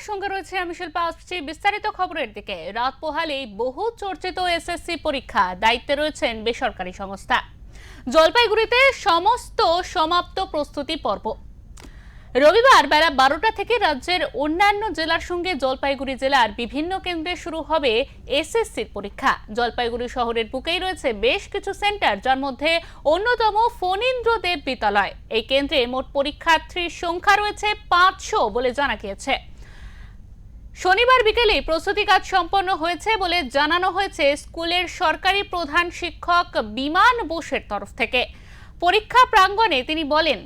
সঙ্গে রয়েছে আমি শিল্পা আসছি বিস্তারিত খবরের দিকে। রাত পোহালেই বহু চর্চিত এসএসসি পরীক্ষা দায়িত্বে রয়েছেন বেসরকারি সংস্থা। জলপাইগুড়িতে সমস্ত সমাপ্ত প্রস্তুতি পর্ব। রবিবার বেলা 12টা থেকে রাজ্যের অন্যান্য জেলার সঙ্গে জলপাইগুড়ি জেলার বিভিন্ন কেন্দ্রে শুরু হবে এসএসসির পরীক্ষা। জলপাইগুড়ি শহরের বুকেই রয়েছে বেশ কিছু সেন্টার, যার মধ্যে অন্যতম ফণীন্দ্রদেব বিদ্যালয়। এই কেন্দ্রে মোট পরীক্ষার্থীর সংখ্যা রয়েছে 500 বলে জানা গিয়েছে। শনিবার বিকেলে প্রস্তুতি কাজ সম্পন্ন হয়েছে বলে জানানো হয়েছে স্কুলের সরকারি প্রধান শিক্ষক বিমান বোসের তরফ থেকে। পরীক্ষা প্রাঙ্গণে তিনি বলেন,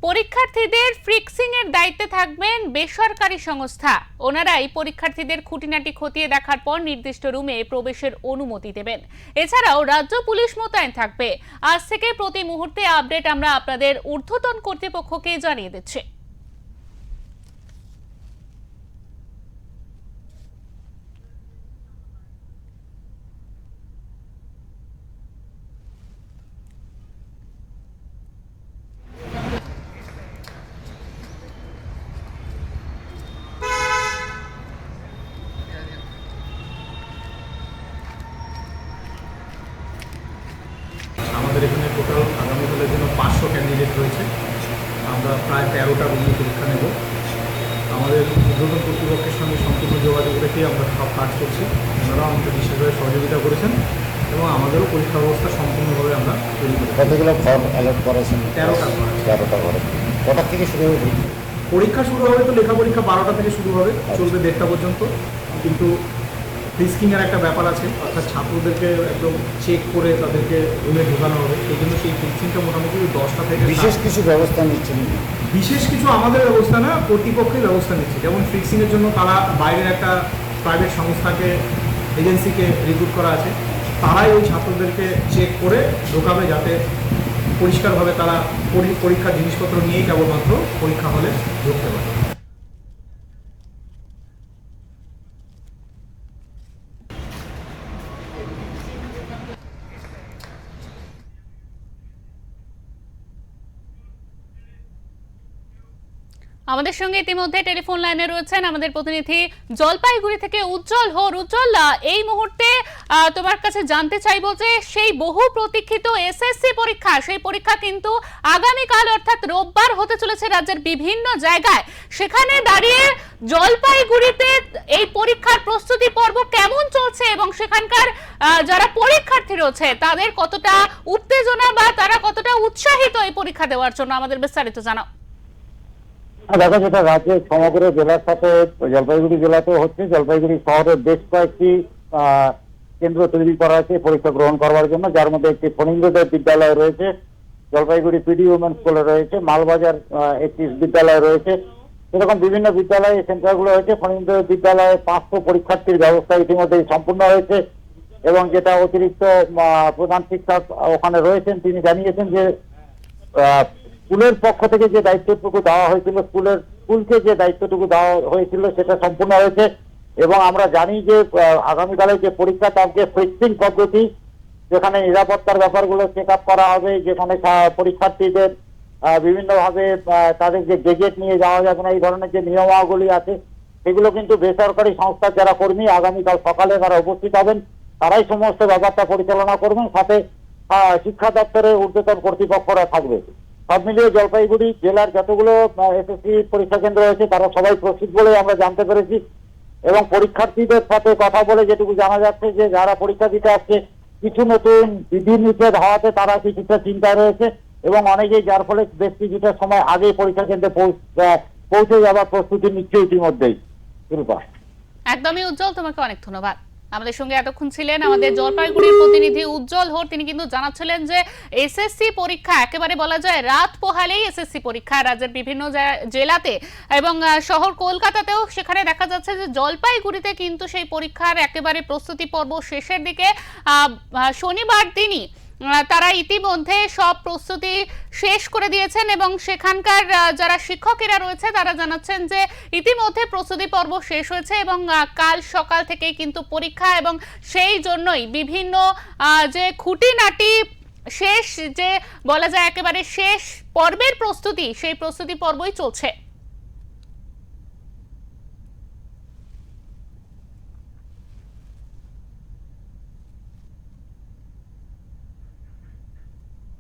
পরীক্ষার্থীদের ফিক্সিং এর দায়িত্বে থাকবেন বেসরকারি সংস্থা। ওনারাই পরীক্ষার্থীদের খুঁটিনাটি খতিয়ে দেখার পর নির্দিষ্ট রুমে প্রবেশের অনুমতি দেবেন। এছাড়াও রাজ্য পুলিশ মোতায়েন থাকবে। আজ থেকে প্রতি মুহূর্তে আপডেট আমরা আপনাদের ঊর্ধ্বতন কর্তৃপক্ষকে জানিয়ে দিচ্ছি। আমাদের এখানে টোটাল আগামীকালের জন্য 500 ক্যান্ডিডেট রয়েছে। আমরা প্রায় 13টা রুমে পরীক্ষা নেব। আমাদের ঊর্ধ্বতন কর্তৃপক্ষের সঙ্গে সম্পূর্ণ যোগাযোগ রেখে আমরা সব কাজ করছি। ওনারাও আমাদের বিশেষভাবে সহযোগিতা করেছেন এবং আমাদেরও পরীক্ষা ব্যবস্থা সম্পূর্ণভাবে আমরা তৈরি করি। কতগুলো ফর্ম অ্যালট করেছেন? 13টা করে। কটার থেকে শুরু হবে পরীক্ষা? শুরু হবে তো লেখা পরীক্ষা 12টা থেকে শুরু হবে, চলবে 1:30টা পর্যন্ত। কিন্তু ফিক্সিংয়ের একটা ব্যাপার আছে, অর্থাৎ ছাত্রদেরকে একদম চেক করে তাদেরকে রুমে ঢোকানো হবে। সেই জন্য সেই ফিক্সিংটা মোটামুটি 10টা থেকে। বিশেষ কিছু ব্যবস্থা নিচ্ছেন? বিশেষ কিছু আমাদের ব্যবস্থা না, কর্তৃপক্ষের ব্যবস্থা নিচ্ছে। যেমন ফিক্সিংয়ের জন্য তারা বাইরের একটা প্রাইভেট সংস্থাকে, এজেন্সিকে রিক্রুট করা আছে। তারাই ওই ছাত্রদেরকে চেক করে ঢোকাবে, যাতে পরিষ্কারভাবে তারা পরীক্ষার জিনিসপত্র নিয়েই কেবলমাত্র পরীক্ষা হলে ঢুকতে পারে। আমাদের সঙ্গে ইতিমধ্যে টেলিফোন লাইনে রয়েছেন আমাদের প্রতিনিধি জলপাইগুড়ি থেকে উজ্জ্বল হোর। উজ্জ্বল, এই মুহূর্তে তোমার কাছে জানতে চাইবো যে সেই বহু প্রতীক্ষিত এসএসসি পরীক্ষা, সেই পরীক্ষা কিন্তু আগামীকাল অর্থাৎ রোববার হতে চলেছে রাজ্যের বিভিন্ন জায়গায়। সেখানে দাঁড়িয়ে জলপাইগুড়িতে এই পরীক্ষার প্রস্তুতি পর্ব কেমন চলছে এবং সেখানকার যারা পরীক্ষার্থী রয়েছে তাদের কতটা উত্তেজনা বা তারা কতটা উৎসাহিত এই পরীক্ষা দেওয়ার জন্য, আমাদের বিস্তারিত জানাও। দেখো, যেটা রাজ্যের সমগ্র জেলার সাথে জলপাইগুড়ি জেলাতেও হচ্ছে। জলপাইগুড়ি শহরের বেশ কয়েকটি কেন্দ্র তৈরি করা হয়েছে পরীক্ষা গ্রহণ করবার জন্য, যার মধ্যে একটি ফণীন্দ্রদেব বিদ্যালয় রয়েছে, জলপাইগুড়ি পিডি উমেন্স স্কুলে রয়েছে, মালবাজার একটি বিদ্যালয় রয়েছে। এরকম বিভিন্ন বিদ্যালয়ে সেন্টারগুলো হয়েছে। ফণীন্দ্রদেব বিদ্যালয়ে 500 পরীক্ষার্থীর ব্যবস্থা ইতিমধ্যেই সম্পূর্ণ হয়েছে এবং যেটা অতিরিক্ত প্রধান শিক্ষক ওখানে রয়েছেন, তিনি জানিয়েছেন যে স্কুলের পক্ষ থেকে যে দায়িত্বটুকু দেওয়া হয়েছিল, স্কুলকে যে দায়িত্বটুকু দেওয়া হয়েছিল সেটা সম্পূর্ণ হয়েছে। এবং আমরা জানি যে আগামীকালে যে পরীক্ষা, তাকে ফিক্সিং পদ্ধতি, যেখানে নিরাপত্তার ব্যাপারগুলো চেক আপ করা হবে, যেখানে পরীক্ষার্থীদের বিভিন্নভাবে তাদের যে গেজেট নিয়ে যাওয়া যাবে না, এই ধরনের যে নিয়মাবলী আছে, সেগুলো কিন্তু বেসরকারি সংস্থার যারা কর্মী আগামীকাল সকালে তারা উপস্থিত হবেন, তারাই সমস্ত ব্যাপারটা পরিচালনা করবেন। সাথে শিক্ষা দপ্তরের ঊর্ধ্বতন কর্তৃপক্ষরা থাকবে। সব মিলিয়ে জলপাইগুড়ি জেলার যতগুলো এসএসসি পরীক্ষা কেন্দ্র রয়েছে তারা সবাই প্রস্তুত বলে আমরা জানতে পেরেছি। এবং পরীক্ষার্থীদের সাথে কথা বলে যেটুকু জানা যাচ্ছে যে যারা পরীক্ষা দিতে আসছে, কিছু নতুন বিধিনিষেধ হওয়াতে তারা কিছুটা চিন্তায় রয়েছে এবং অনেকেই, যার ফলে বেশ কিছুটা সময় আগেই পরীক্ষা কেন্দ্রে পৌঁছে যাওয়ার প্রস্তুতি নিচ্ছে ইতিমধ্যেই। একদমই উজ্জ্বল, তোমাকে অনেক ধন্যবাদ। আমাদের সঙ্গে এতক্ষণ ছিলেন আমাদের জলপাইগুড়ির প্রতিনিধি উজ্জ্বল হোর। তিনি কিন্তু জানাচ্ছিলেন যে এসএসসি পরীক্ষা একেবারে বলা যায় রাত পোহালেই এসএসসি পরীক্ষা রাজ্যের বিভিন্ন জেলাতে এবং শহর কলকাতাতেও। সেখানে দেখা যাচ্ছে যে জলপাইগুড়িতে কিন্তু সেই পরীক্ষার একেবারে প্রস্তুতি পর্ব শেষের দিকে। শনিবার দিনই তারা ইতিমধ্যে সব প্রস্তুতি শেষ করে দিয়েছেন এবং সেখানকার যারা শিক্ষকেরা রয়েছে তারা জানাচ্ছেন যে ইতিমধ্যে প্রস্তুতি পর্ব শেষ হয়েছে এবং কাল সকাল থেকেই কিন্তু পরীক্ষা এবং সেই জন্যই বিভিন্ন যে খুঁটিনাটি শেষ, যে বলা যায় একেবারে শেষ পর্বের প্রস্তুতি, সেই প্রস্তুতি পর্বই চলছে।